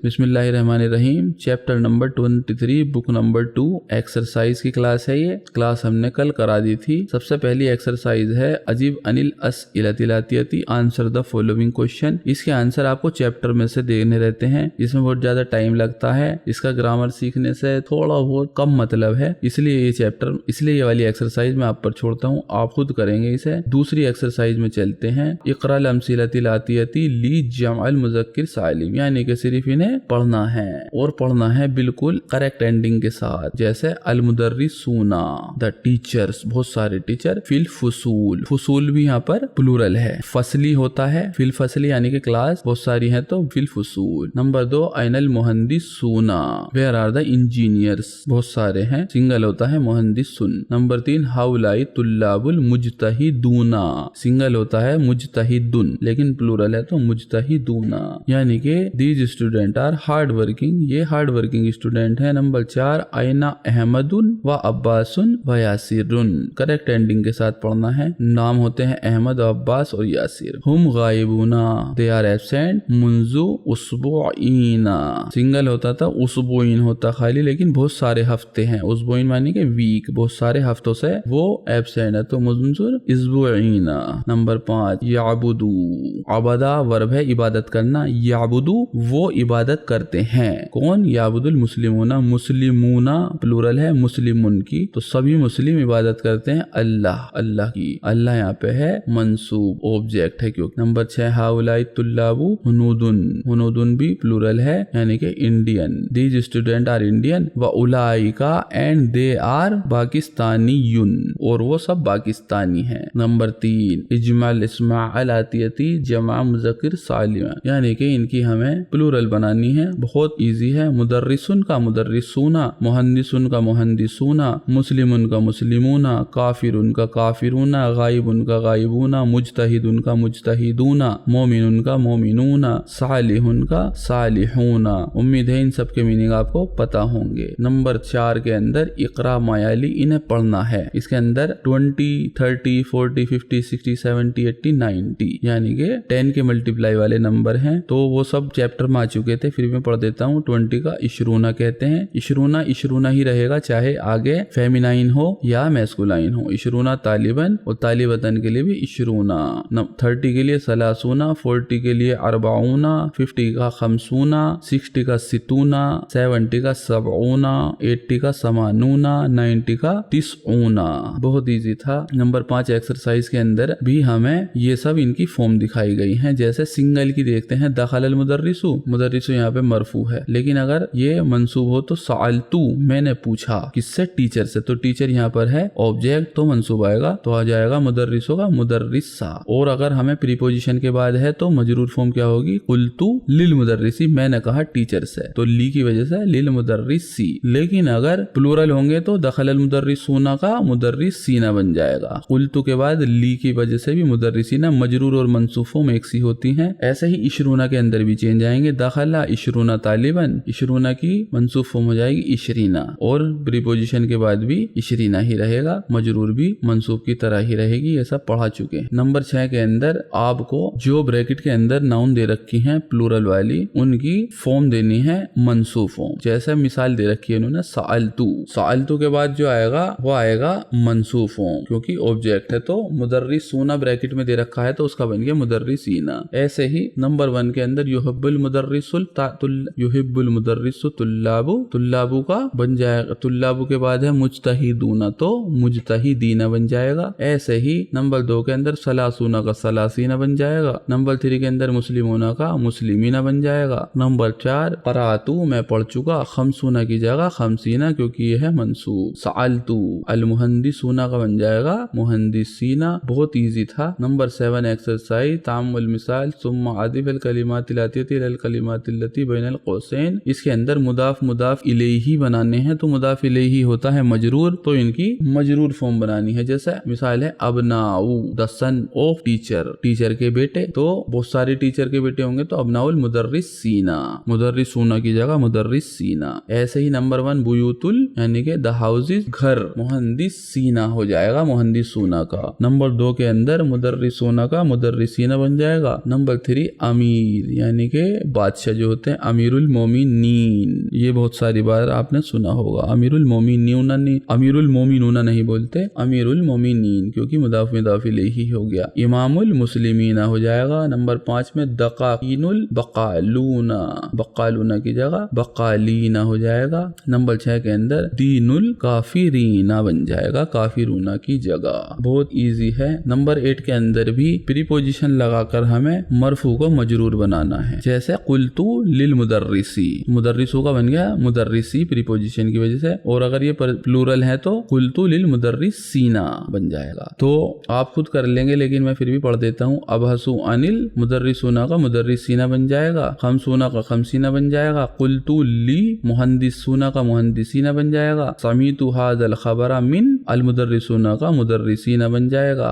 बिस्मिल्लाहिर्रहमानिर्रहीम। Chapter number 23 book number 2 exercise की class है। ये क्लास हमने कल करा दी थी। सबसे पहली एक्सरसाइज है अजीब अनिल अस्इलतिलातियती आंसर द फॉलोइंग क्वेश्चन। इसके आंसर आपको चैप्टर में से देखने रहते हैं, इसमें बहुत ज्यादा टाइम लगता है। इसका ग्रामर सीखने से थोड़ा बहुत कम मतलब है, इसलिए ये वाली एक्सरसाइज मैं आप पर छोड़ता हूँ, आप खुद करेंगे इसे। दूसरी एक्सरसाइज में चलते हैं। इक़रा अमसिलतिलातियती ली जमअल मुज़क्किर सालिम, यानी कि सिर्फ इन्हें पढ़ना है और पढ़ना है बिल्कुल करेक्ट एंडिंग के साथ। जैसे अल मुदर्रिसूना द टीचर्स, बहुत सारे टीचर। फिल फुसूल, फुसूल भी यहाँ पर प्लूरल है। फसली होता है फिल फसली, यानी कि क्लास बहुत सारी है तो fill फुसूल। Number 2 Anal मुहंदिसूना, where are the engineers, बहुत सारे हैं, सिंगल होता है मुहंदिसुन। नंबर 3 हाउलाई तुल्लाबुल मुजतहिदूना, सिंगल होता है मुजतहिदुन लेकिन प्लूरल है तो मुजतहिदूना, यानी कि these student are hard working, ये हार्ड वर्किंग स्टूडेंट है। नंबर 4 आयना अहमदुन व अब्बासुन व यासिरुन, करेक्ट एंडिंग के साथ पढ़ना है। नाम होते हैं अहमद, अब्बास और यासिर। हुम गायबूना, दे आर एब्सेंट मुंजु उसबुईना, सिंगल होता था उसबुईन होता खाली, लेकिन बहुत सारे हफ्ते हैं। उसबुईन मानी के वीक, बहुत सारे हफ्तों से वो एब्सेंट है तो मुंजुर इस्बुईना। नंबर 5 याबुदू, अबदा वर्ब है इबादत करना, याबुदू वो इबादत करते हैं। कौन? याबुदुल मुस्लिमूना, मुस्लिमूना प्लूरल है मुस्लिमुन की, तो सभी मुस्लिम इबादत करते हैं अल्लाह, अल्लाह की। अल्लाह यहाँ पे है मंसूब, ऑब्जेक्ट है क्योंकि। नंबर 6 हाउलाई तुल्लाबु हुनूदुन, हुनूदुन भी प्लूरल है यानी कि Indian. These student are Indian व उलाइका एंड दे आर पाकिस्तानीयुन, और वो सब पाकिस्तानी हैं। नंबर 3 इजमाल इस्माअल आतियती जमा मुज़क्किर सालिमा, यानी कि इनकी हमें प्लूरल बनानी है, बहुत इजी है। मुदर्रिसुन का मुदर्रिसूना, मुहंदिसुन का मुहंदिसूना, मुस्लिमुन का मुस्लिमूना, काफिरुन का काफिरूना, गायबुन का गायबूना, मुजतहिदुन का मुजतहिदूना, मोमिनुन का मोमिनूना, सालिहुन का सालिहूना। उम्मीद है इन सब के मीनिंग आपको पता होंगे। नंबर 4 के अंदर इकरा मायाली, इन्हें पढ़ना है। इसके अंदर 20, 30, 40, 50, 60, 70, 80, 90 यानी कि 10 के मल्टीप्लाई वाले नंबर हैं, तो वो सब चैप्टर में आ चुके थे, फिर मैं पढ़ देता हूँ। 20 का इशरूना कहते हैं। इशरूना इशरूना ही रहेगा, चाहे आगे फेमिनाइन हो या मैस्कुलाइन हो। इशरूना तालिबन और तालिबतन के लिए भी इशरूना। 30 के लिए सलासूना, 40 के लिए अरबाऊना, 50 का खमसूना, 60 का सितूना, 70 का सबऊना, 80 का समानूना, 90 का तिसऊना। बहुत इजी था। नंबर 5 एक्सरसाइज के अंदर भी हमें ये सब इनकी फॉर्म दिखाई गई हैं। जैसे सिंगल की देखते हैं, दखलल मुदर्रिसु, मुदर्रिसु यहाँ पे मरफू है, लेकिन अगर ये मंसूब हो तो सअलतु, मैंने पूछा, किससे? टीचर से, तो टीचर यहाँ पर है ऑब्जेक्ट तो मंसूब आएगा, तो आ जाएगा मुदर्रिसु का मुदर्रिसा। और अगर हमें प्रीपोजिशन के बाद है तो मजरूर फॉर्म क्या होगी? कुल्तु लिल मुदर्रिसी, मैंने कहा टीचर से, तो ली की वजह से लिल मुदर्रिसी। लेकिन अगर प्लूरल होंगे तो दखलल मुदर्रिसूना का मुदर्रिसीना बन जाएगा। कुल्तु के बाद ली की वजह से भी मुदर्रिसीना, मजरूर और मंसूब फॉर्म एक सी होती हैं। ऐसे ही इशरूना के अंदर भी चेंज आएंगे। दखला इशरूना तालिबन, इशरूना की मंसूब फॉर्म हो जाएगी इशरीना, और प्रीपोजिशन के बाद भी इशरीना ही रहेगा, मजरूर भी मंसूब की तरह ही रहेगी। ये सब पढ़ा चुके हैं। नंबर 6 के अंदर आपको जो ब्रैकेट के अंदर नाउन दे रखी हैं प्लूरल वाली, उनकी फॉर्म देनी है मंसूब फॉर्म। जैसे मिसाल दे रखी है उन्होंने सअलतु, सअलतु के बाद जो आएगा वो आएगा मंसूब फॉर्म, क्योंकि ऑब्जेक्ट है। तो मुदर्रिसूना ब्रैकेट में दे रखा है तो उसका बन गया मुदर्रिसीना। ऐसे ही नंबर 1 के अंदर युहिब्बुल मुदर्रिसु तुल्लाबु, तुल्लाबु का बन जाएगा, तुल्लाबु के बाद है मुजतहिदूना तो मुजतहिदीना बन जाएगा। ऐसे ही नंबर 2 के अंदर सलासूना का सलासीना बन जाएगा। नंबर 3 के अंदर मुस्लिमूना का मुस्लिमीना बन जाएगा। नंबर 4 क़राअतु, मैं पढ़ चुका, खमसूना की जगह खमसीना क्योंकि ये है मंसूब। सअलतु अल मुहंदिसूना का बन जाएगा मुहंदिसीना। बहुत इजी था। नंबर 7 एक्सरसाइज तामुल मिसाल सुम्मा आदिफ अल कलिमातिल आतियती अल कलिमातिल लती बैनल कौसैन। इसके अंदर मुदाफ मुदाफ इलैही बनाने हैं, तो मुदाफ इलैही होता है मजरूर, तो इनकी मजरूर फॉर्म बनानी है। जैसे मिसाल है अबनाउ the son of teacher, teacher के बेटे, तो बहुत सारे टीचर के बेटे होंगे तो अबनाउल मुदर्रिसीना, मुदर्रिसूना की जगह मुदर्रिसीना। ऐसे ही नंबर 1 बुयूतुल यानी कि द हाउसेस, घर, मुहंदिसीना हो जाएगा मुहंदिसूना का। नंबर 2 के अंदर मुदर्रिसूना का मुदर्रिसीना बन जाएगा। नंबर 3 अमीर यानी कि बादशाह जो होते हैं अमीरुल मोमिनीन। ये बहुत सारी बार आपने सुना होगा, अमीरुल मोमिनीन नहीं, अमीरुल मोमिनूना नहीं बोलते, अमीरुल मोमिनीन, क्योंकि मुदाफ मुदाफ इलैहि हो गया। इमामुल मुस्लिमीना हो जाएगा। नंबर 5 में दकाकीनुल बकालूना, बकालूना की जगह बकालीना हो जाएगा। नंबर 6 के अंदर दीनुल काफिरीना बन जाएगा, काफिरूना की जगह। बहुत इजी है। नंबर 8 के अंदर भी प्रीपोजिशन लगाकर हमें मरफू को मजरूर बनाना है, जैसे कुल्तु लिल मुदर्रिसी, मुदर्रिसू का बन गया मुदर्रिसी प्रीपोजिशन की वजह से। और अगर ये प्लूरल है तो कुल्तु लिल मुदर्रिसीना बन जाएगा। तो आप खुद कर लेंगे, लेकिन मैं फिर भी पढ़ देता हूँ। अबहसु अनिल मुदर्रिसूना का मुदर्रिसीना बन जाएगा, खमसूना का खमसीना बन जाएगा, कुल्तु ली मुहंदिसूना का मुहंदिसीना बन जाएगा, समीतु हाज़ल खबरा मिन अल मुदर्रिसूना का मुदर्रिसीना बन जाएगा,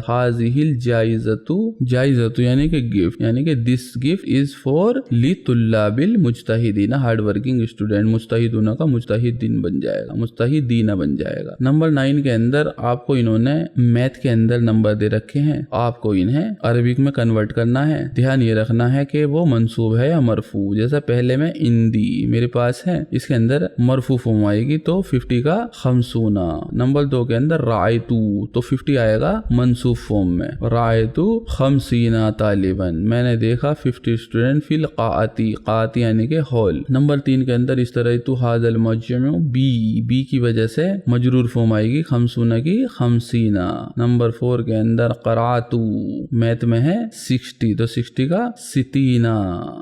हाज़िहिल जाइज़तु, जाइज़तु यानी कि गिफ्ट, यानी कि दिस गिफ्ट इज फॉर ली तुल्लाबिल मुज्तहिदीना, हार्ड वर्किंग स्टूडेंट, मुज्तहिदूना का मुज्तहिदीन बन जाएगा, मुज्तहिदीना बन जाएगा। नंबर 9 के अंदर आपको इन्होंने मैथ के अंदर नंबर दे रखे हैं, आपको इन्हें अरबिक में कन्वर्ट करना है। ध्यान ये रखना है कि वो मंसूब है या मरफू। जैसा पहले में इंदी मेरे पास है, इसके अंदर मरफू फॉर्म आएगी तो 50 का खमसूना। नंबर 2 के अंदर रायतू तो 50 आएगा मंसूब फॉर्म में, रायतू खमसीना तालिबन, मैंने देखा 50 स्टूडेंट फिल काती, काती यानी के हॉल। नंबर 3 के अंदर इस तरह तू हाजल मजमू बी की वजह से मजरूर फॉर्म आएगी खमसूना की खमसीना। नंबर 4 के अंदर करातू, मैथ में है 60 तो 60 का सितीना,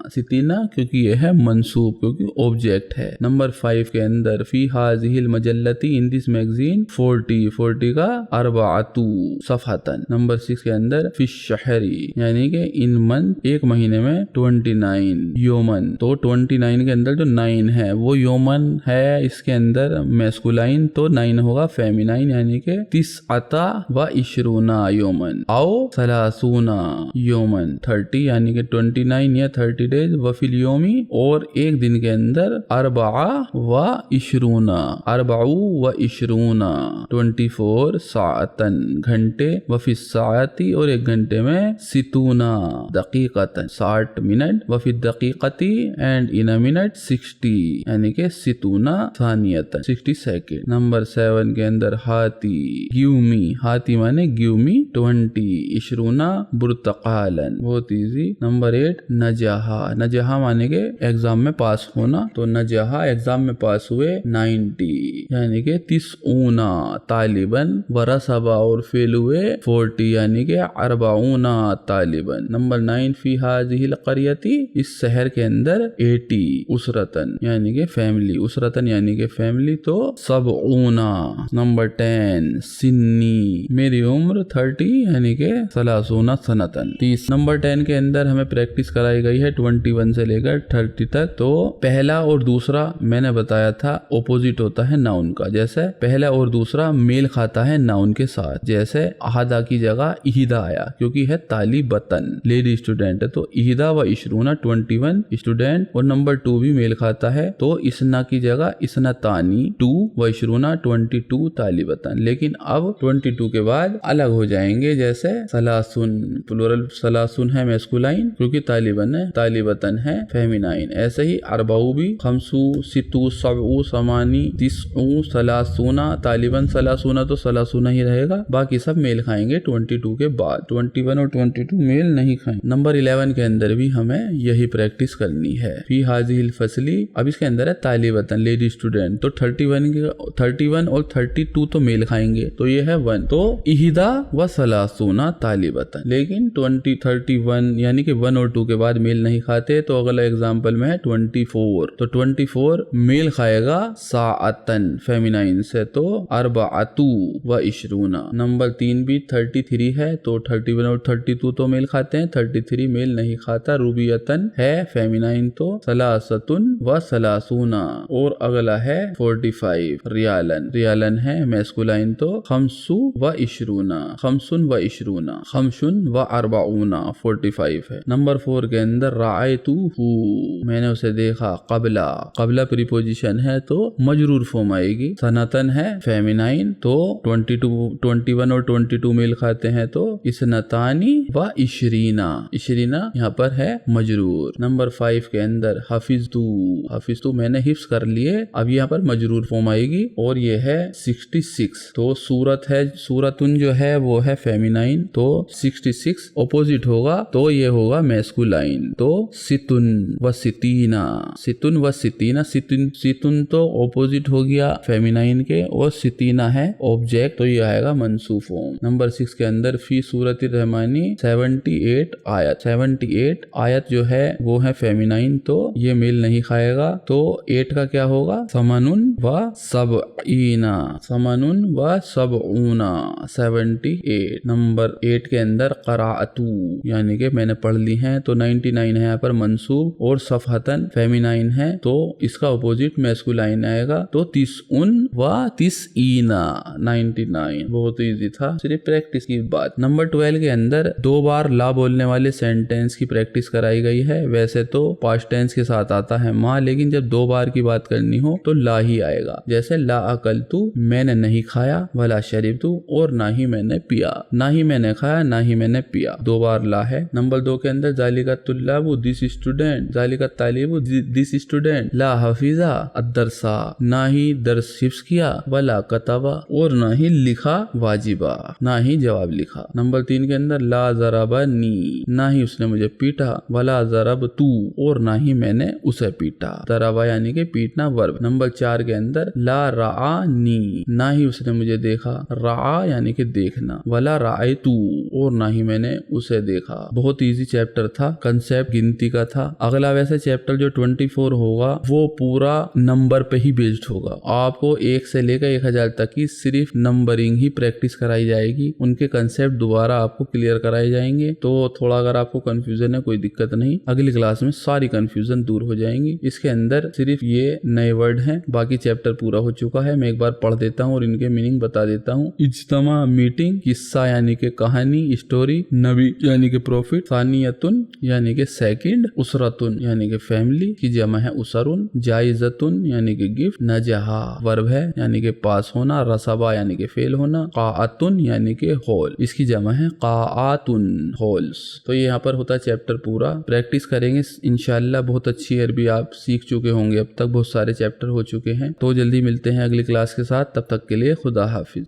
सितीना क्योंकि यह है मंसूब, क्योंकि ऑब्जेक्ट है। नंबर 5 के अंदर फी हाजिहिल मजल्लती इन दिस मैगजीन 40 का अरबातू सफातन। नंबर 6 के अंदर फी शहरी यानी कि इन मंथ एक महीने में 29 योमन, तो 29 के अंदर जो 9 है वो योमन है, इसके अंदर मैस्कुलाइन तो 9 होगा फेमिनाइन यानी कि 30 व 20 योमन, आओ सलासूना योमन 30 यानी कि 29 या 30 डेज, वफिल योमी और एक दिन के अंदर अरबा व 20, अरबाऊ व 20 24 सातन घंटे, वफिल साती और एक घंटे में सितूना दकीकतन 60 मिनट, वफिल दकीकती एंड इन अ मिनट 60 यानी कि सितूना सानियतन 60 सेकेंड। नंबर 7 के अंदर हाथी गिवमी, हाथी माने गिवमी 20 20 बुर्तकालन, बहुत इजी। नंबर 8 नजहा, नजहा माने के एग्जाम में पास होना, तो नजहा एग्जाम में पास हुए 90 यानी कि 30 तालिबन, वरसबा और फेल हुए 40 यानी कि 40 तालिबन। नंबर 9 फी हाजिहिल क़रियती, इस शहर के अंदर 80 उसरतन यानी कि फैमिली, उसरतन यानी कि फैमिली तो 70। नंबर 10 सिन्नी, मेरी उम्र 30 यानी कि 30 सनतन 30। नंबर 10 के अंदर हमें प्रैक्टिस कराई गई है 21 से लेकर 30 तक। तो पहला और दूसरा मैंने बताया था ओपोजिट होता है नाउन का, जैसे पहला और दूसरा मेल खाता है नाउन के साथ, जैसे अहदा की जगह इहिदा आया क्योंकि है तालिबतन लेडी स्टूडेंट है, तो इहिदा व 20 21 स्टूडेंट, और नंबर 2 भी मेल खाता है तो इसना की जगह इसना तानी 2 व 20 22 तालिबतन। लेकिन अब 22 के बाद अलग हो जाएंगे, जैसे सलासुन प्लूरल सलासुन है मैस्कुलाइन क्योंकि तालिबन है, तालिबतन है फेमिनाइन। ऐसे ही अरबाऊ भी खमसू सितू सबऊ समानी 30 सलासुना तालिबन, सलासुना तो सलासुना ही रहेगा, बाकी सब मेल खाएंगे 22 के बाद, 21 और 22 मेल नहीं खाएंगे। नंबर 11 के अंदर भी हमें यही प्रैक्टिस करनी है। फी हाजिहिल फसली, अब इसके अंदर है तालिबतन लेडी स्टूडेंट, तो 31 और 32 तो मेल खाएंगे, तो ये है 1, तो इहिदा व सलासुना तालिबतन। लेकिन 31 यानी कि 1 और 2 के बाद मेल नहीं खाते, तो अगला एग्जाम्पल में है 24, तो 24 मेल खाएगा साअतन फेमिनाइन से, तो अरबाअतु व 20। नंबर 3 भी 33 है, तो 31 और 32 तो मेल खाते हैं, 33 मेल नहीं खाता, रुबियतन है फेमिनाइन तो सलासतुन व सलासूना। और अगला है 45 रियालन, रियालन है मैस्कुलाइन तो खमसु व 20, खमसुन व 20, खमसुन व 40 45 है। नंबर 4 के अंदर रायतुहु, मैंने उसे देखा, कबला, कबला प्रीपोजिशन है तो मजरूर फॉर्म आएगी, सनातन है फेमिनाइन तो 21 और 22 मेल खाते हैं, तो इसनतानी व 20 यहाँ पर है मजरूर। नंबर 5 के अंदर हाफिज़तु मैंने हिफ्स कर लिए। अब यहाँ पर मजरूर फॉर्म आएगी और ये है 66। तो सूरत है, सूरतुन जो है वो है फेमिनाइन, तो 66 ऑपोजिट होगा तो ये होगा मैस्कुलाइन। तो सितुन व सितीना, सितुन व सितीना, सितुन तो ऑपोजिट हो गया फेमिनाइन के और सितीना है ऑब्जेक्ट, तो ये आएगा मंसूब फॉर्म। नंबर 6 के अंदर फी सूरतिर रहमानी 78 आयत, 78 आयत जो है वो है फेमिनाइन, तो ये मेल नहीं खाएगा। तो 8 का क्या होगा? समनुन व सबईना, समनुन व सबऊना, 78। नंबर 8 के अंदर क़राअतु यानी कि मैंने पढ़ ली है, तो 99 है यहाँ पर मंसूब और सफहतन फेमिनाइन है, तो इसका अपोजिट मैस्कुलाइन आएगा। तो तिसउन व तिसईना, 99। बहुत इजी था, सिर्फ प्रैक्टिस की बात। नंबर 12 के अंदर 2 बार ला बोलने वाले सेंटेंस की प्रैक्टिस कराई गई है। वैसे तो पास्ट टेंस के साथ आता है माँ, लेकिन जब 2 बार की बात करनी हो तो ला ही आएगा। जैसे ला अकलतु मैंने नहीं खाया, वला शरीबतु और ना ही मैंने पिया, ना ही मैंने खाया ना ही मैंने पिया, 2 बार ला है। नंबर 2 के अंदर जालिका तुल्लाबु दिस स्टूडेंट, जालिका तालिबु दिस स्टूडेंट, ला हफीजा अदरसा ना ही दर्स हिफ्स किया, वला कतबा और ना ही लिखा वाजिबा, ना ही जवाब लिखा। नंबर 3 के अंदर ला ज़रबनी, ना ही उसने मुझे पीटा, वला ज़रबतु और ना ही मैंने उसे पीटा, ज़रबा यानी कि पीटना वर्ब। नंबर 4 के अंदर ला रआनी, ना ही उसने मुझे देखा, रआ यानी कि देखना, वला रायतु और ना ही मैंने उसे देखा। बहुत इजी चैप्टर था, कंसेप्ट गिनती का था। अगला वैसे चैप्टर जो 24 होगा वो पूरा नंबर पे ही बेस्ड होगा। आपको 1 से लेकर 1000 तक की सिर्फ नंबरिंग ही प्रैक्टिस कराई जाएगी, उनके कंसेप्ट दोबारा आपको क्लियर कराए जाएंगे। तो थोड़ा अगर आपको कंफ्यूजन है कोई दिक्कत नहीं, अगली क्लास में सारी कंफ्यूजन दूर हो जाएंगी। इसके अंदर सिर्फ ये नए वर्ड हैं, बाकी चैप्टर पूरा हो चुका है। मैं एक बार पढ़ देता हूँ और इनके मीनिंग बता देता हूँ। इज्तमा मीटिंग, किस्सा यानी कि कहानी स्टोरी, नबी यानी कि प्रॉफिट, सानियतुन यानी कि सेकंड, उसरतुन यानी कि फैमिली की जमा है उसरुन, जायजतुन यानी कि गिफ्ट, नजहा वर्ब है यानी कि पास होना, रसबा यानी कि फेल होना, काअतुन यानी कि होल, इसकी जमा है काआतुन होल्स। तो ये यहाँ पर होता है चैप्टर पूरा। प्रैक्टिस करेंगे इंशाल्लाह, बहुत अच्छी अरबी आप सीख चुके होंगे, अब तक बहुत सारे चैप्टर हो चुके हैं। तो जल्दी मिलते हैं अगली क्लास के साथ, तब तक के लिए खुदा हाफिज।